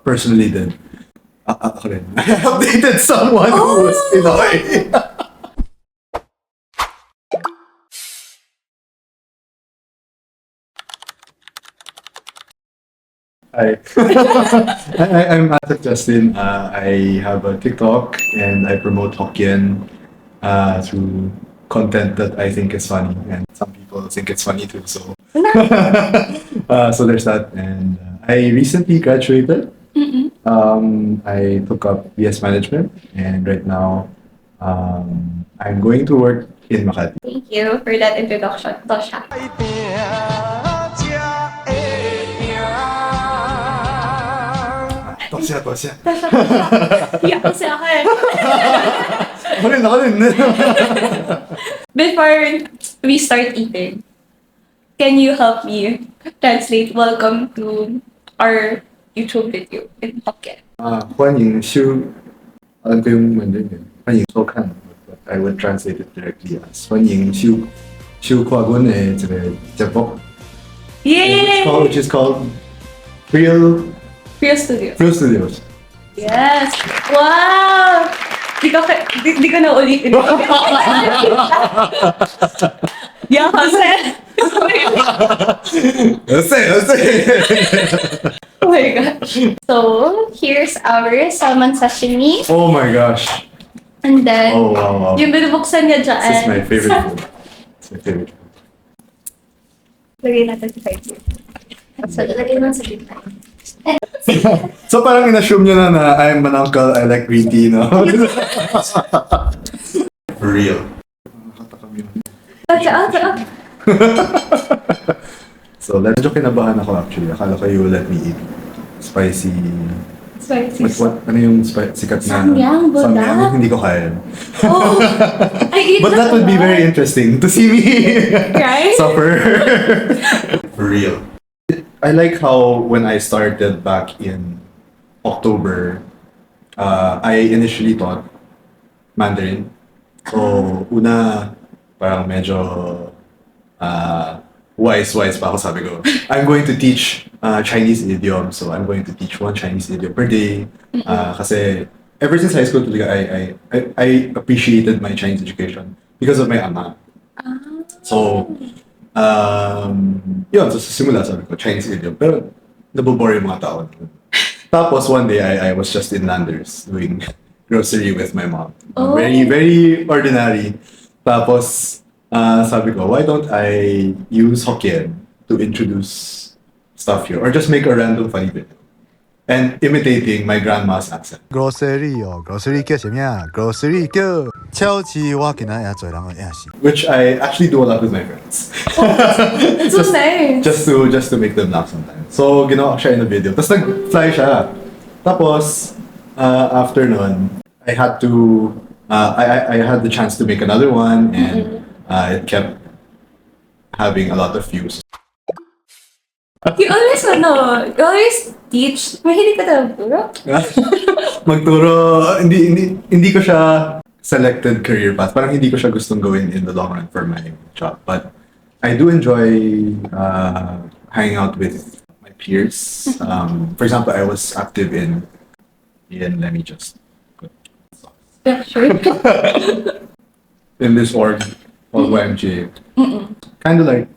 personally did. Ako rin. I have dated someone who was Pinoy. Hi. I'm Atak Justin. I have a TikTok and I promote Hokkien through content that I think is funny, and some people think it's funny too. So, so there's that. And I recently graduated. I took up BS Management, and right now I'm going to work in Makati. Thank you for that introduction, Tosha. Tosya. Iyak kasi ako eh. Ako rin. Before we start eating, can you help me translate welcome to our YouTube video in Hokkien? 欢迎收，alam ko yung Mandarin yun. 欢迎收看 but I would translate it directly as 欢迎收看我的这个节目 Yay! which is called Real Real Studio. Studios. Yes! Wow! Di ko na ulitin. Yeah, Jose. Let's say. Oh my gosh. So, here's our salmon sashimi. Oh my gosh. And then, Oh wow. yung binubuksan niya dyan. This is my favorite food. It's my favorite food. Lagay natin sa side here. So, lagay mo sa gitna. So parang in-assume nyo na I'm an uncle, I like green tea, no? For real. So, medyo kinabahan ako actually. Akala ko you will let me eat spicy. Spicy. Ano yung sikat na? Samyang, budak. Samyang, hindi ko kaya. Oh, I eat But that would be very interesting to see me Right? suffer. For real. I like how when I started back in October, I initially taught Mandarin. So, una, parang medyo wise pa ako, sabi ko. I'm going to teach Chinese idiom, so I'm going to teach one Chinese idiom per day. Kasi ever since high school, talaga, I appreciated my Chinese education because of my ama. So, yun, so sa simula sabi ko, Chinese idiom. Pero nabobore yung mga tao. Tapos one day, I was just in Landers doing grocery with my mom. Oh. Very, very ordinary. Tapos, sabi ko, why don't I use Hokkien to introduce stuff here? Or just make a random funny video. And imitating my grandma's accent. grocery 哦，grocery 叫什么呀？grocery 叫超市，我今仔也做人个影视。 Which I actually do a lot with my friends. It's so nice. Just to make them laugh sometimes. So, ginawa ko siya in a video. Tapos nag-fly siya. Tapos, after nun, I had to, I had the chance to make another one and it kept having a lot of views. You always teach. Mahilig ka talaga magturo? Magturo, hindi ko siya selected career path. Parang hindi ko siya gustong gawin in the long run for my job. But I do enjoy hanging out with my peers. For example, I was active in let me just put Yeah, sure. in this org called YMJ. Kind of like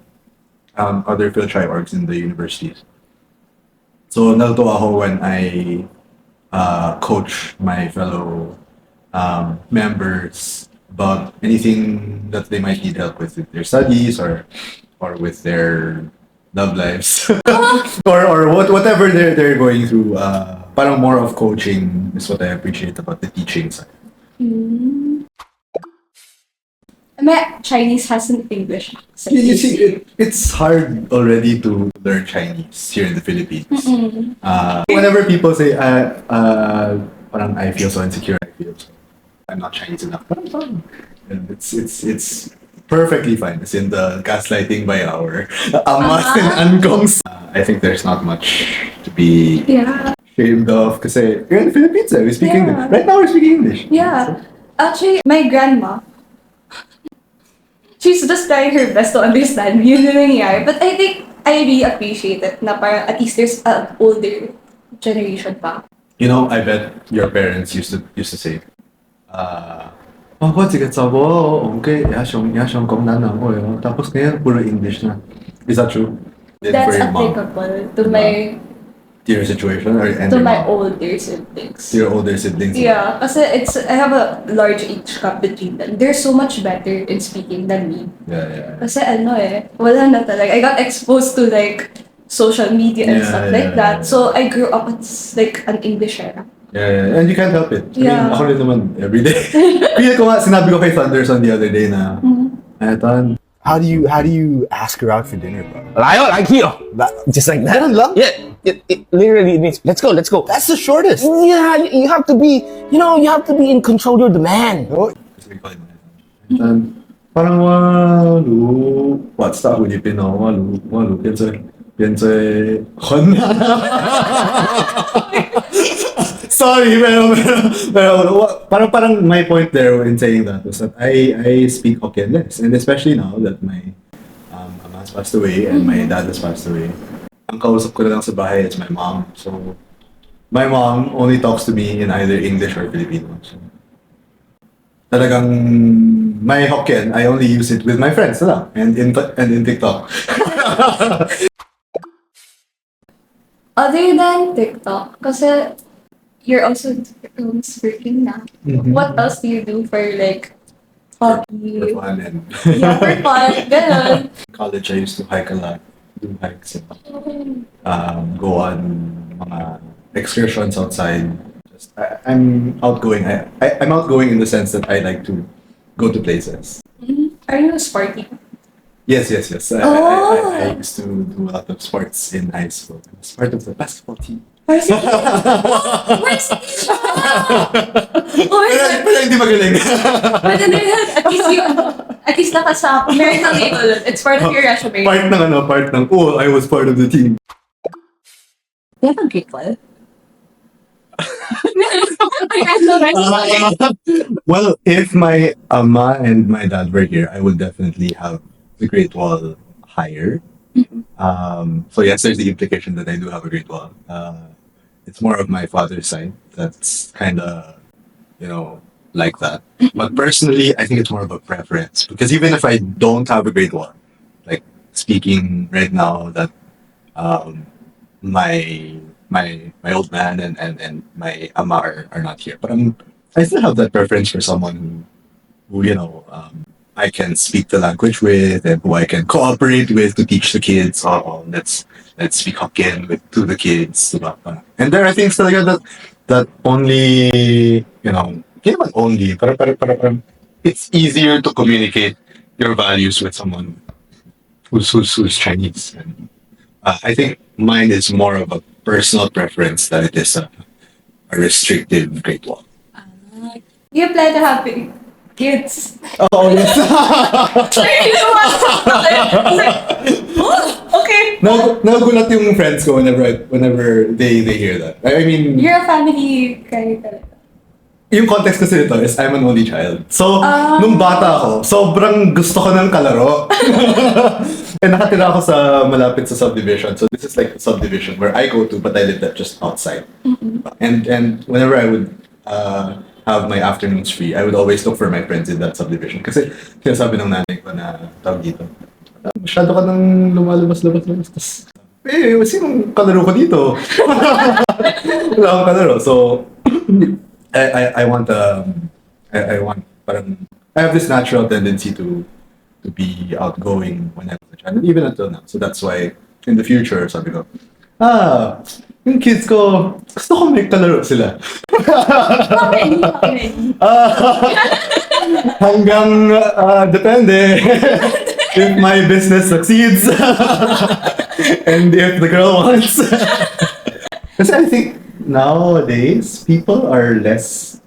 other field tri orgs in the universities. So natutuwa ako when I coach my fellow members about anything that they might need help with their studies or with their love lives or whatever they're going through. Parang more of coaching is what I appreciate about the teaching side. My Chinese has an English accent. You see, it's hard already to learn Chinese here in the Philippines. Whenever people say, parang I feel so insecure, I'm not Chinese enough. Parang fine. And it's perfectly fine. It's in the gaslighting by our amas and angkongs. I think there's not much to be ashamed of kasi you're in the Philippines, we speak English. Right now we're speaking English. Yeah. Actually, my grandma, she's just trying her best to understand yun yung nangyayari. But I think I really appreciate it na parang at least there's an older generation pa. You know, I bet your parents used to say, "Oh, sige, sabo, okay, yashong kong nana ko yo." Tapos ngayon puro English na. Is that true? Then That's for your mom, applicable to my to your situation or and to your my mom? older siblings. To your older siblings? Yeah, kasi I have a large age gap between them. They're so much better in speaking than me. Yeah. Kasi wala na talaga. I got exposed to like social media and Yeah, stuff yeah, like yeah. that. So I grew up as like an English era. Yeah, and you can't help it. I mean, Yeah. ako rin naman everyday. Feel ko nga, sinabi ko kay Thunderson the other day na, Tan, How do you ask her out for dinner, bro? Like here. Just like that. Ganun lang? Yeah. It literally means, let's go. That's the shortest. Yeah, you have to be, you have to be in control. You're the man. Oh, kasi ko Tan, parang walu, what's that? Ulipin ako, walu, pienso, kon. Sorry, pero parang my point there in saying that was that I speak Hokkien less, and especially now that my ama has passed away and my dad has passed away, ang kausap ko na lang sa bahay is my mom. So my mom only talks to me in either English or Filipino. So, talagang my Hokkien, I only use it with my friends na lang, and in TikTok. Other than TikTok, kasi you're also working na. What else do you do for like For hobby? fun and Yeah, for fun, ganun. college, I used to hike a lot. Do hikes and go on mga excursions outside. I'm outgoing. I'm outgoing in the sense that I like to go to places. Are you sporty? Yes. Oh. I used to do a lot of sports in high school. I was part of the basketball team. Varsity? Varsity! Oh my God! Pero hindi magaling. But then at least nakasama. Meron ng label. It's part of your resume. part ng, oh, I was part of the team. Do you have a Greek wall? Well, if my ama and my dad were here, I would definitely have the Great Wall higher. So yes, there's the implication that I do have a Great Wall. It's more of my father's side that's kind of, like that. But personally, I think it's more of a preference because even if I don't have a Great Wall, like speaking right now that my old man and my ama are not here, but I still have that preference for someone who I can speak the language with and who I can cooperate with to teach the kids. Let's speak Hokkien to the kids. Diba? And there are things talaga that only, hindi naman only, parang it's easier to communicate your values with someone who's Chinese. And, I think mine is more of a personal preference than it is a restrictive Great Wall. You plan to have kids. Oh, yes. Okay. Nagulat yung friends ko whenever they hear that. I mean, You're a family guy talaga. yung context kasi nito is I'm an only child. So, nung bata ako, sobrang gusto ko ng kalaro. And nakatira ako sa malapit sa subdivision. So this is like a subdivision where I go to, but I live just outside. And whenever I would have my afternoons free, I would always look for my friends in that subdivision. Kasi sinasabi ng nanay ko na tawag dito, masyado ka nang lumalabas-labas. Tapos, sinong kalaro ko dito? Wala akong kalaro. So, I want parang I have this natural tendency to be outgoing when I was a child, and even until now. So that's why in the future, sabi ko, yung kids ko, gusto ko may kalaro sila. How many? Hanggang depende if my business succeeds and if the girl wants. Kasi I think nowadays people are less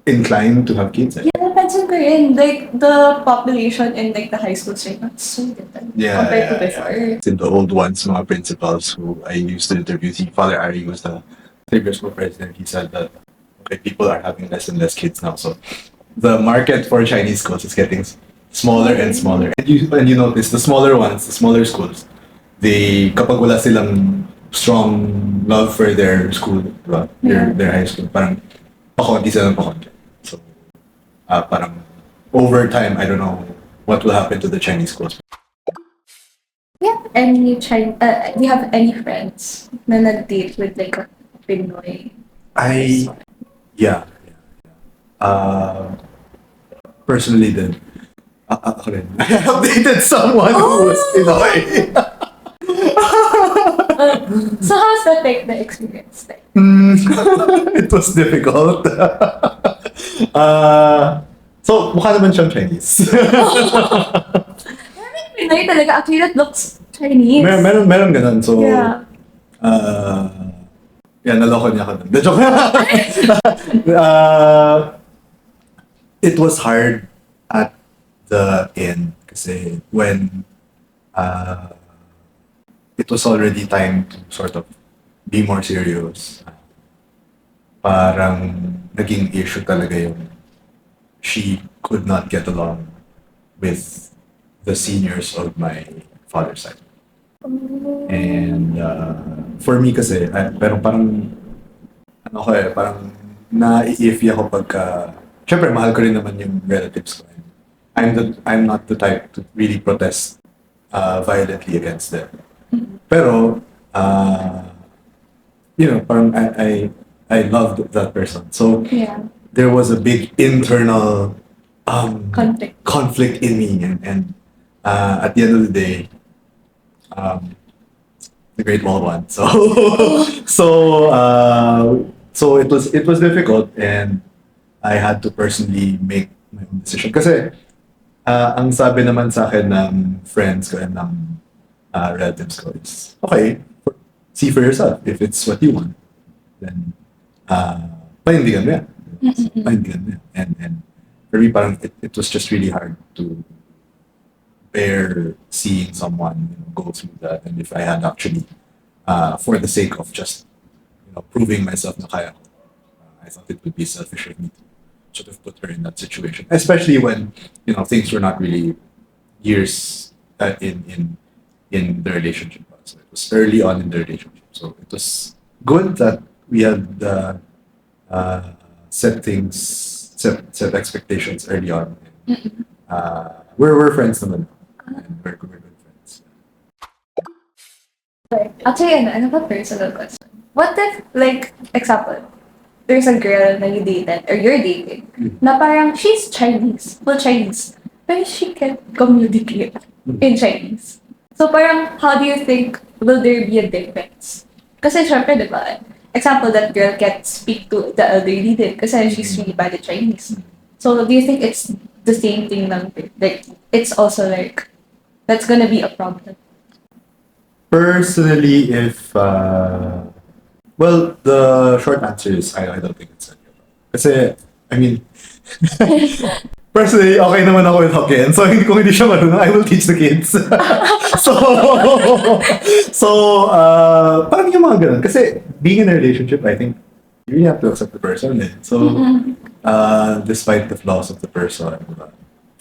inclined to have kids. Yeah, napansin ko rin. Like, the population in like the high schools right now is so different compared to before. In the old ones, mga principals who I used to interview, Father Ari was the previous school president. He said that people are having less and less kids now. So the market for Chinese schools is getting smaller and smaller. And you notice the smaller ones, the smaller schools, kapag wala silang strong love for their school, diba? Their high school. Parang pakonti sila ng pakonti. So, parang over time, I don't know what will happen to the Chinese schools. Do you have any friends na nag-date with like a Pinoy? Yeah. Personally then, ako rin. I have dated someone who was Pinoy. So how's that like the experience like? It was difficult. So, mukha naman siyang Chinese. Pinoy talaga actually that looks Chinese. Meron ganun. So, Yeah. naloko niya ako dun. The joke. It was hard at the end kasi when it was already time to sort of be more serious. Parang naging issue talaga yung she could not get along with the seniors of my father's side. And for me kasi, pero parang parang na-iffy ako pagka, syempre mahal ko rin naman yung relatives ko. I'm not the type to really protest violently against them. Pero, parang I loved that person. So, there was a big internal conflict in me. And at the end of the day, the Great Wall won. So it was difficult, and I had to personally make my own decision. Kasi ang sabi naman sa akin ng friends ko and ng relatives ko is, okay, see for yourself. If it's what you want, then panindigan mo yan. Panindigan mo yan. And for me, parang it was just really hard to bear seeing someone go through that. And if I had actually, for the sake of just proving myself na kaya ko, I thought it would be selfish of me to sort of put her in that situation, especially when things were not really years in the relationship. So it was early on in the relationship, so it was good that we had set expectations early on. We're friends naman, and we're good friends. Actually, ano ba personal question? What if, like, example, there's a girl na you dated, or you're dating, na parang she's Chinese, full Chinese, but she can't communicate in Chinese. So parang, how do you think, will there be a difference? Kasi syempre, di ba, example, that girl can't speak to the elderly din kasi she's really bad at Chinese. So do you think it's the same thing lang? Like, it's also like, that's gonna be a problem. Personally, if well, the short answer is I don't think it's any problem. Kasi, I mean, personally, okay naman ako with Hokkien. So, kung hindi siya marunong, I will teach the kids. so, parang yung mga ganun. Kasi, being in a relationship, I think, you really have to accept the person. So, despite the flaws of the person,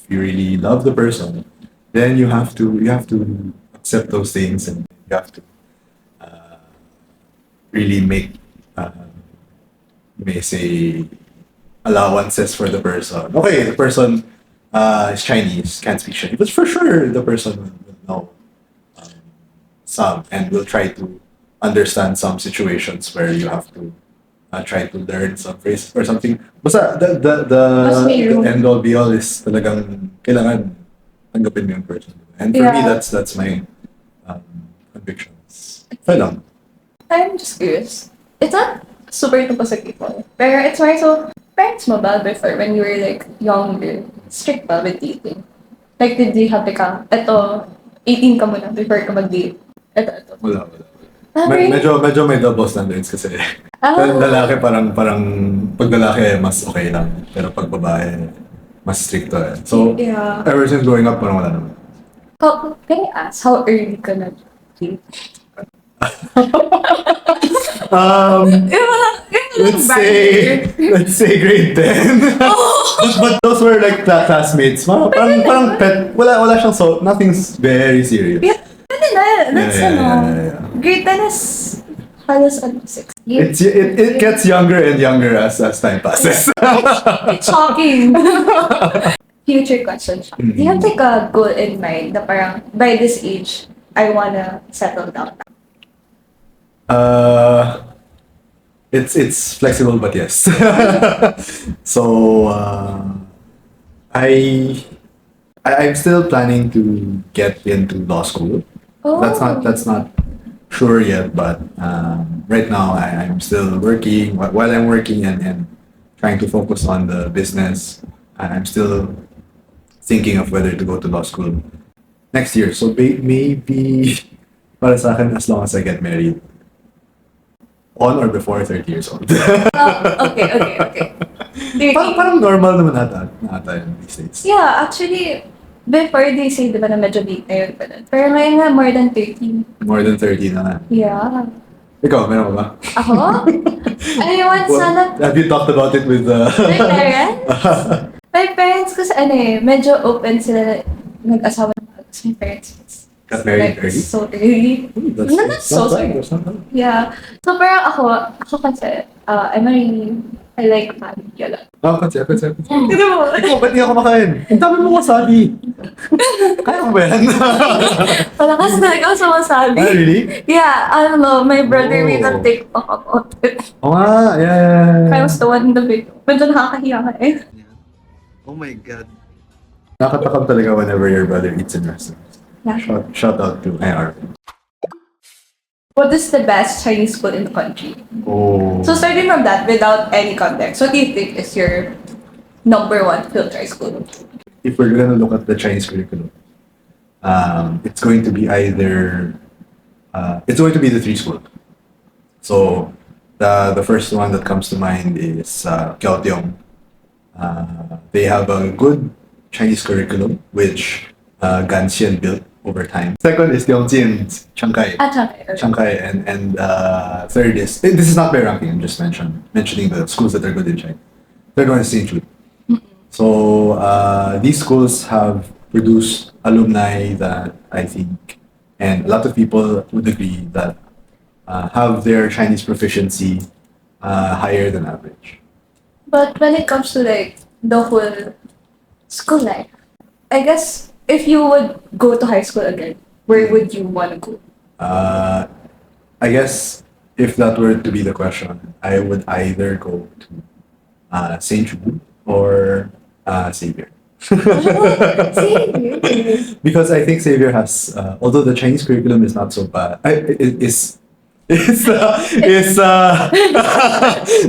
if you really love the person, then you have to accept those things, and you have to really make, you may say, allowances for the person. Okay, the person is Chinese, can't speak Chinese, but for sure the person will know some, and will try to understand some situations where you have to try to learn some phrase or something. Basta the end all be all is talagang kailangan tanggapin mo yung person. And for me, that's my convictions. Kaya lang. I'm just curious. It's not super tungkol sa people. Pero it's more so, parents mo ba before, when you were like younger, strict ba with dating? Like, did they have like eto, 18 ka muna before ka mag-date? Eto. Wala. Really? Medyo may double standards kasi. Lalaki parang pag lalaki mas okay lang. Pero pag babae, mas stricto eh. So, ever since growing up, parang wala naman. Can I ask, how early ka nag-date? Let's say grade 10. But those were like classmates. Parang pet. Wala siyang, so nothing's very serious. Yeah, that's Yeah. Grade 10 is halos 6 years. It gets younger and younger as time passes. It's shocking. Future question siya. Do you have like a goal in mind na parang by this age, I wanna settle down? It's flexible, but yes. So I'm still planning to get into law school. Oh. That's not sure yet, but right now I'm still working. While I'm working and trying to focus on the business, I'm still thinking of whether to go to law school next year. So maybe para sa akin, as long as I get married on or before 30 years old. Okay. Parang normal naman ata yun these days. Yeah, actually, before they say, di ba, na medyo late na yun. Pero ngayon nga, more than 13. More than 30 na nga. Yeah. Ikaw, meron ka ba? Ako? I want sana Have you talked about it with my parents. My parents kasi medyo open sila na nag-asawa na kasi my parents. Got married like, early? so early. That's No, not so bad. early. That's not bad. Yeah. So parang ako kasi, I like family a lot. Kasi. Hindi mo? Ikaw, ba't di ako makain? Ang dami mo wasabi. Kaya mo ba yan? Malakas talaga ako sa wasabi. Really? Yeah, I don't know. My brother Oh. made a TikTok about it. Oo nga, yeah. I was the one in the video. Medyo nakakahiya ka eh. Oh my god. Nakatakam talaga whenever your brother eats in restaurants. Yeah. Shout out to IR. What is the best Chinese school in the country? Oh. So starting from that, without any context, what do you think is your number one filter school? If we're gonna look at the Chinese curriculum, it's going to be either it's going to be the three schools. So the first one that comes to mind is Kyaotiong. They have a good Chinese curriculum which Ganxian built over time. Second is Tianjin's Chiangkai. Chiangkai and third is this is not by ranking. I'm just mentioning the schools that are good in China. Third one is St. Jude. So these schools have produced alumni that I think, and a lot of people would agree that have their Chinese proficiency higher than average. But when it comes to like the whole school life, I guess if you would go to high school again, where would you want to go? I guess if that were to be the question, I would either go to St. Jude or Xavier. Because I think Xavier has, although the Chinese curriculum is not so bad, it's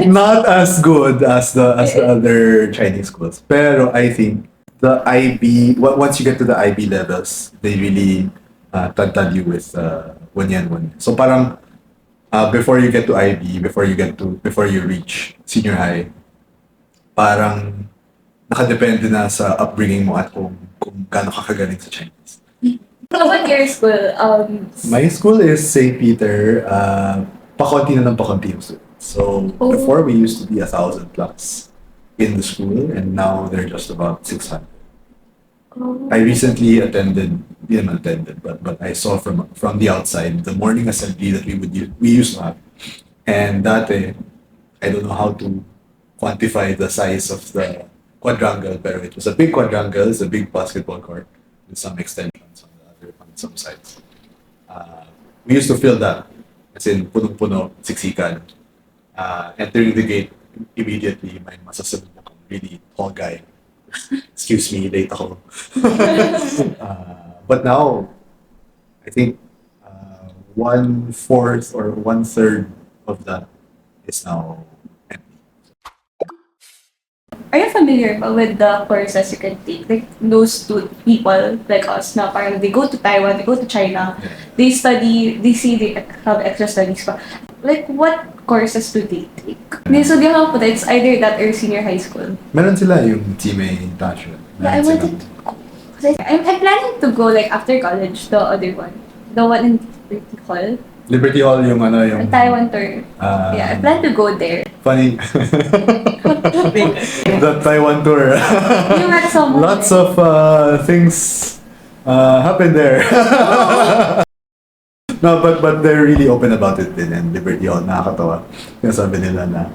not as good as the other Chinese schools. Pero I think the IB, once you get to the IB levels, they really tad you with one yan. So parang before you get to IB, before you reach senior high, parang nakadepende na sa upbringing mo at kung gaano ka kagaling sa Chinese. How about your school? My school is St. Peter. Pakonti na ng pakonti yung students. So before we used to be 1,000 plus in the school, and now they're just about 600. I recently attended, but I saw from the outside the morning assembly that we used to have, and that I don't know how to quantify the size of the quadrangle, but it was a big quadrangle. It's a big basketball court with some extensions on some sides. We used to fill that, as in punong-puno, siksikan. Entering the gate immediately, may masasabi na really tall guy. Excuse me, late ako. But now, I think 1/4 or 1/3 of that is now empty. Are you familiar with the courses you can take? Like those two people like us na parang they go to Taiwan, they go to China, they study, they see they have extra studies pa. Like what courses do they take? Hindi, so di ako po, it's either that or senior high school. Meron sila yung TMA Tasha. Yeah, I wanted to go. I'm planning to go like after college, the other one. The one in Liberty Hall. Liberty Hall yung yung Taiwan tour. Yeah, I plan to go there. funny. The Taiwan tour. You met someone. Lots of things happen there. No, but they're really open about it din, and Liberty Hall, nakakatawa. Yung sabi nila na,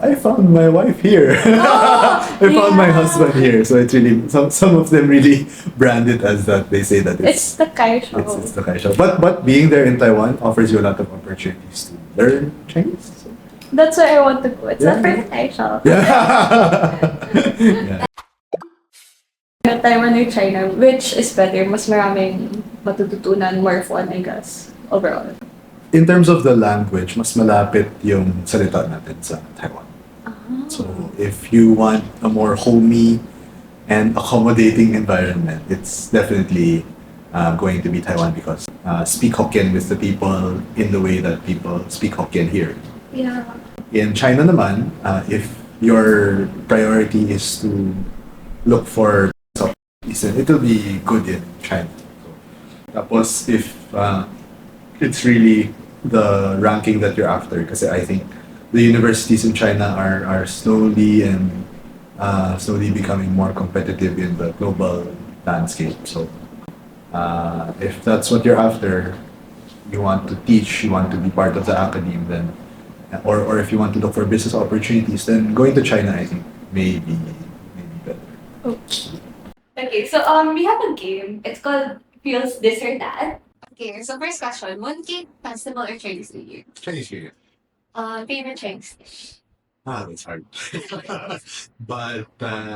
I found my wife here. I found my yeah. husband here. So it's really, some of them really brand it as that. They say that It's the Kai show. it's the Kai show. But being there in Taiwan offers you a lot of opportunities to learn Chinese. So, That's why I want to go. It's Yeah. not for the Kai show. yeah. Yeah. Taiwan or China, which is better? Mas maraming matututunan, more fun, I guess, overall. In terms of the language, mas malapit yung salita natin sa Taiwan. So if you want a more homey and accommodating environment, it's definitely going to be Taiwan because speak Hokkien with the people in the way that people speak Hokkien here. Yeah. In China naman, if your priority is to look for it'll be good in China. So, tapos if it's really the ranking that you're after, because I think the universities in China are slowly becoming more competitive in the global landscape. So if that's what you're after, you want to teach, you want to be part of the academe, then or if you want to look for business opportunities, then going to China, I think maybe better. Okay. Okay, so we have a game. It's called Feels This or That. Okay, so first question: Mooncake Festival or Chinese New Year? Chinese New Year. Favorite Chinese dish? That's hard. But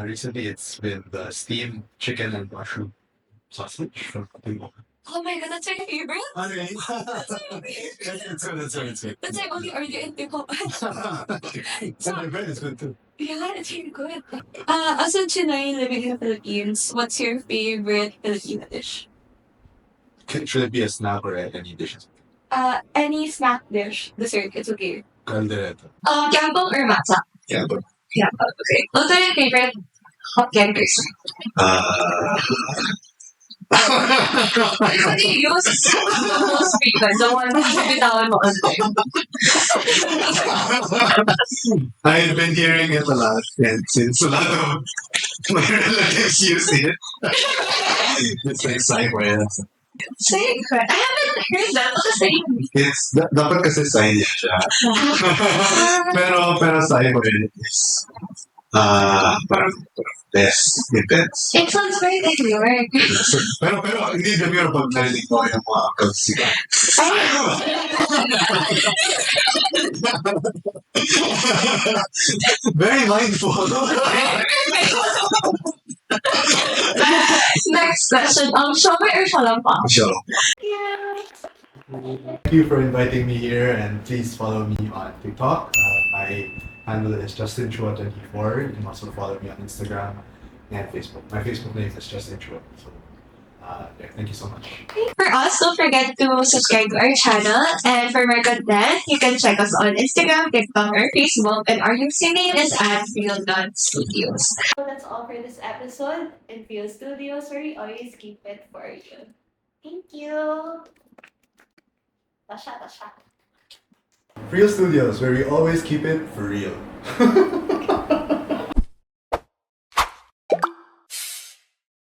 recently it's been the steamed chicken and mushroom sausage from Pinoy. Oh my god, that's your favorite? Okay. It's good. That's I only order in Bangkok. And my bread is good too. Yeah, it's really good. As a Chinoy living in the Philippines, what's your favorite Filipino dish? Should it be a snack or any dishes? Any snack dish, dessert, it's okay. Caldereta. Yambong or matcha? Yeah, but Yambong, okay. What's your favorite Hokkien dish? What do you use the most frequent? The one na bitawan mo on time. I've been hearing it a lot, and since a lot of my relatives use it, it's like cyber. Secret? I haven't heard that. What's the same? It's dapat kasi science siya. pero cyber is parang less intense. It sounds very like York. pero hindi na yun pag narinig ko yung mga kagsika. Very mindful. Next question. Shawmai or Shalampa? Sure. Yeah. Thank you for inviting me here, and please follow me on TikTok. My handle is Justin Chua 24. You can also follow me on Instagram and Facebook. My Facebook name is Justin Chua. So, thank you so much. For us, don't forget to subscribe to our channel. And for more content, you can check us on Instagram, TikTok, or Facebook. And our username is @Real.Studios. So that's all for this episode in Feel Studios, where we always keep it for you. Thank you. Tasha. Real Studios, where we always keep it for real.